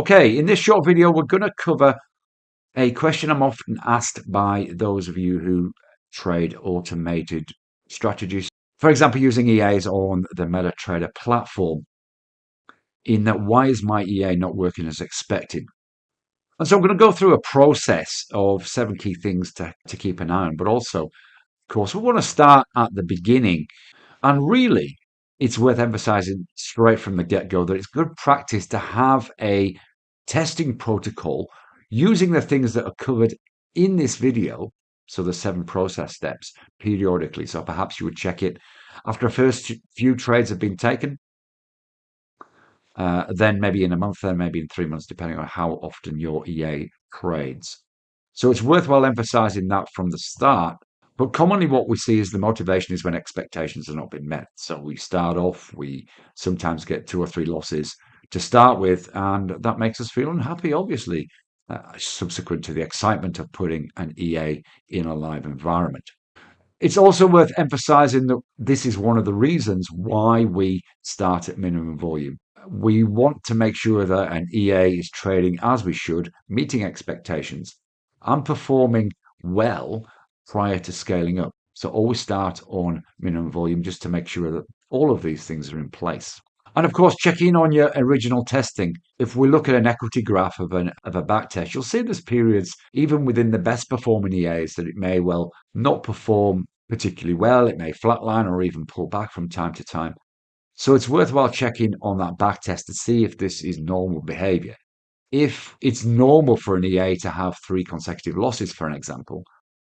Okay, in this short video, we're going to cover a question I'm often asked by those of you who trade automated strategies. For example, using EAs on the MetaTrader platform, in that why is my EA not working as expected? And so I'm going to go through a process of 7 key things to keep an eye on, but also, of course, we want to start at the beginning. And really, it's worth emphasizing straight from the get-go that it's good practice to have a testing protocol using the things that are covered in this video. So the 7 process steps periodically. So perhaps you would check it after a first few trades have been taken, then maybe in a month, then maybe in 3 months, depending on how often your EA trades. So it's worthwhile emphasizing that from the start. But commonly what we see is the motivation is when expectations have not been met. So we start off, we sometimes get 2 or 3 losses to start with, and that makes us feel unhappy, obviously, subsequent to the excitement of putting an EA in a live environment. It's also worth emphasizing that this is one of the reasons why we start at minimum volume. We want to make sure that an EA is trading as we should, meeting expectations, and performing well prior to scaling up. So always start on minimum volume just to make sure that all of these things are in place. And of course, check in on your original testing. If we look at an equity graph of a backtest, you'll see there's periods, even within the best performing EAs, that it may well not perform particularly well. It may flatline or even pull back from time to time. So it's worthwhile checking on that backtest to see if this is normal behavior. If it's normal for an EA to have 3 consecutive losses, for an example,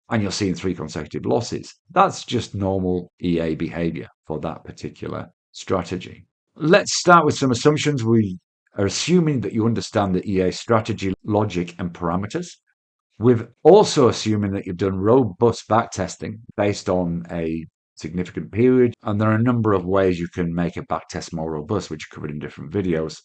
and you're seeing 3 consecutive losses, that's just normal EA behavior for that particular strategy. Let's start with some assumptions. We are assuming that you understand the EA strategy, logic, and parameters. We're also assuming that you've done robust backtesting based on a significant period, and there are a number of ways you can make a backtest more robust, which are covered in different videos.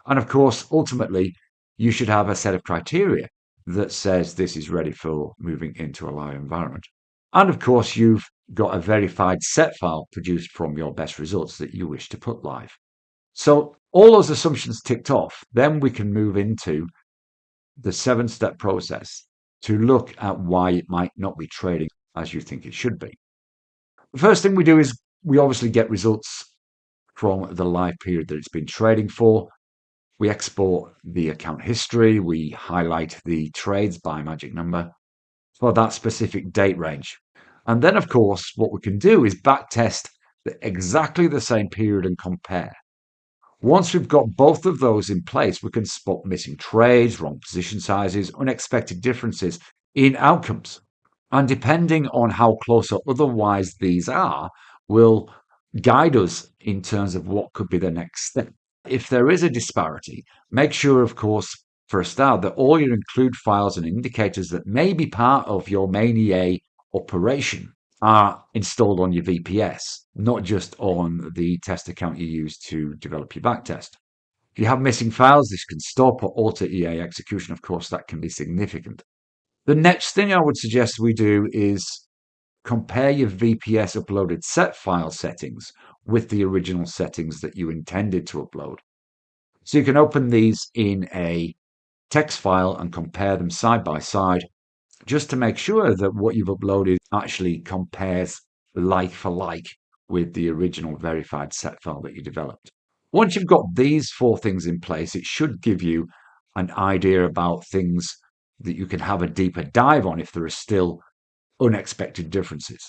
And of course, ultimately, you should have a set of criteria that says this is ready for moving into a live environment. And of course, you've got a verified set file produced from your best results that you wish to put live. So all those assumptions ticked off, then we can move into the 7-step process to look at why it might not be trading as you think it should be. The first thing we do is we obviously get results from the live period that it's been trading for. We export the account history. We highlight the trades by magic number for that specific date range. And then, of course, what we can do is backtest exactly the same period and compare. Once we've got both of those in place, we can spot missing trades, wrong position sizes, unexpected differences in outcomes. And depending on how close or otherwise these are, will guide us in terms of what could be the next step. If there is a disparity, make sure, of course, for a start, that all your include files and indicators that may be part of your main EA operation are installed on your VPS, not just on the test account you use to develop your backtest. If you have missing files, this can stop or alter EA execution. Of course, that can be significant. The next thing I would suggest we do is compare your VPS uploaded set file settings with the original settings that you intended to upload. So you can open these in a text file and compare them side by side, just to make sure that what you've uploaded actually compares like for like with the original verified set file that you developed. Once you've got these 4 things in place, it should give you an idea about things that you can have a deeper dive on if there are still unexpected differences.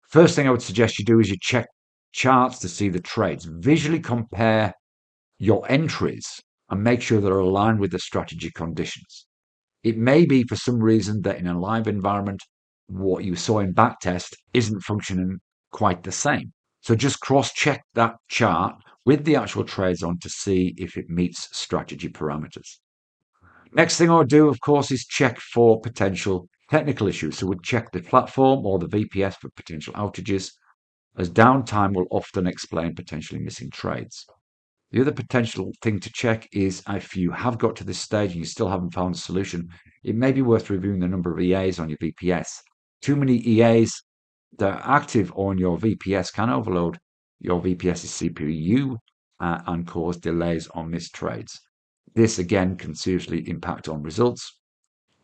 First thing I would suggest you do is you check charts to see the trades. Visually compare your entries and make sure they're aligned with the strategy conditions. It may be for some reason that in a live environment, what you saw in backtest isn't functioning quite the same. So just cross-check that chart with the actual trades on to see if it meets strategy parameters. Next thing I would do, of course, is check for potential technical issues. So we'd check the platform or the VPS for potential outages, as downtime will often explain potentially missing trades. The other potential thing to check is if you have got to this stage and you still haven't found a solution, it may be worth reviewing the number of EAs on your VPS. Too many EAs that are active on your VPS can overload your VPS's CPU and cause delays on missed trades. This again can seriously impact on results,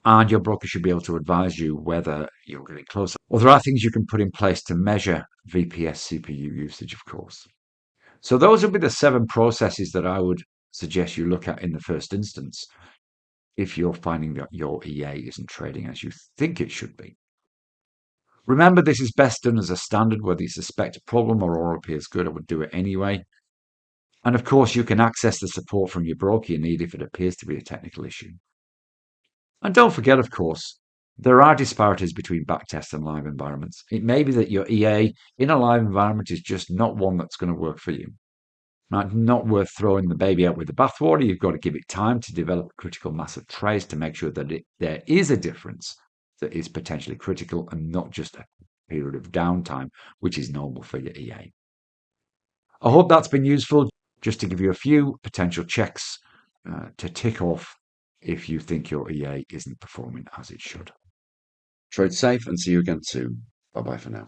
and your broker should be able to advise you whether you're getting closer. Or there are things you can put in place to measure VPS CPU usage, of course. So those would be the 7 processes that I would suggest you look at in the first instance if you're finding that your EA isn't trading as you think it should be. Remember, this is best done as a standard. Whether you suspect a problem or all appears good, I would do it anyway. And of course, you can access the support from your broker you need if it appears to be a technical issue. And don't forget, of course, there are disparities between backtest and live environments. It may be that your EA in a live environment is just not one that's going to work for you. Not worth throwing the baby out with the bathwater. You've got to give it time to develop a critical mass of trades to make sure that there is a difference that is potentially critical and not just a period of downtime, which is normal for your EA. I hope that's been useful, just to give you a few potential checks to tick off if you think your EA isn't performing as it should. Trade safe and see you again soon. Bye bye for now.